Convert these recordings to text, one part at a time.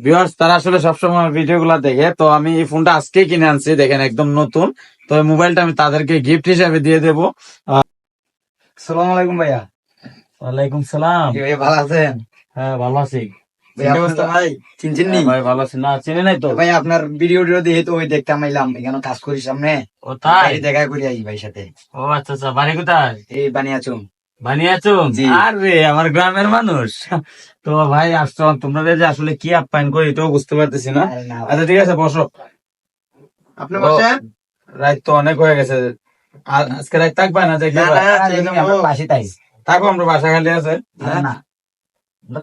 Viewers তারা আসলে সবসময় ভিডিও গুলা দেখে, তো আমি এই ফোনটা আজকে কিনে আনছি, দেখেন একদম নতুন। তো এই মোবাইলটা আমি তাদেরকে গিফট হিসেবে দিয়ে দেবো। সালাম আলাইকুম ভাইয়া। ওয়ালাইকুম সালাম। কি ভাইয়া ভালো আছেন? হ্যাঁ ভালো আছি। ভাই আপনার ভাই চিনছেন নি? হ্যাঁ ভাই ভালো আছি। না চিনি নাই তো। ভাই আপনার ভিডিও দিয়ে তো ওই দেখতে আইলাম, এখানে কাজ করি সামনে। ও তাই? এই দেখা করি আই ভাই সাথে। ও আচ্ছা আচ্ছা, বাড়ি কোথায়? এই বানিয়াচুম। বানিয়াচুম? জি। আরে আমার গ্রামের মানুষ। তো ভাই আসছো, তোমাদের যে আসলে কি আপ্যায়ন করি এটাও বুঝতে পারতেছি না। আরে না ভাই। আচ্ছা ঠিক আছে, বসো। আপনি ও, বসেন। রাত তো অনেক হয়ে গেছে। আর আজকে রাত থাকবে না যে না না কি চলে যাবো। আমরা পাশে তাই থাকো, আমরা বাসা খালি আছে। আরে না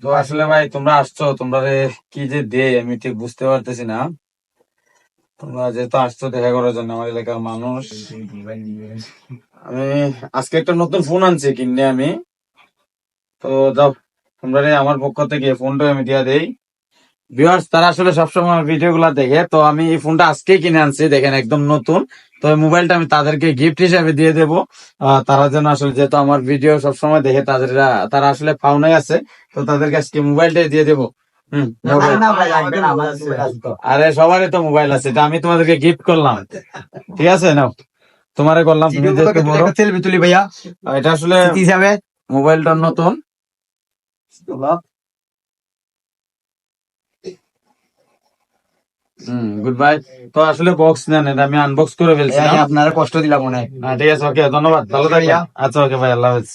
তো আসলে ভাই তোমরা আসছো, তোমরা কি যে দে আমি ঠিক বুঝতে পারতেছি না। তোমরা যেহেতু আসছো দেখা করার জন্য, আমার এলাকার মানুষ। আমি আজকে একটা নতুন ফোন আনছি কিনে আমি। তো যাও, তোমরা আমার পক্ষ থেকে ফোনটা আমি দিয়া দেই। ভিউয়ার্স তারা আসলে সবসময় ভিডিও গুলা দেখে, তো আমি এই ফোনটা আজকে কিনে আনছি, দেখেন একদম নতুন। তো এই মোবাইলটা আমি তাদেরকে গিফট হিসেবে দিয়ে দেবো। তারা যেন আসলে, যেহেতু আমার ভিডিও সবসময় দেখে, তারা আসলে পাওনায় আছে, তো তাদেরকে আজকে মোবাইলটাই দিয়ে দেবো। হম, নাও ভাই। না ভাই লাগবে না, আমাদের মোবাইল আছে তো। আরে সবারই তো মোবাইল আছে, এটা আমি তোমাদেরকে গিফট করলাম। ঠিক আছে, নাও, তোমারে করলাম, তুমি যেহেতু বড়। একটা সেলফি তুলি ভাইয়া, এটা আসলে স্মৃতি হিসাবে। মোবাইলটা নতুন। Good bye. তো আসলে বক্স নেন, এটা আমি আনবক্স করে ফেলছিলাম। আপনারা কষ্ট দিলাম অনেক। ঠিক আছে, ওকে, ধন্যবাদ, ভালো থাকবেন। আচ্ছা ওকে ভাই, আল্লাহ হাফেজ।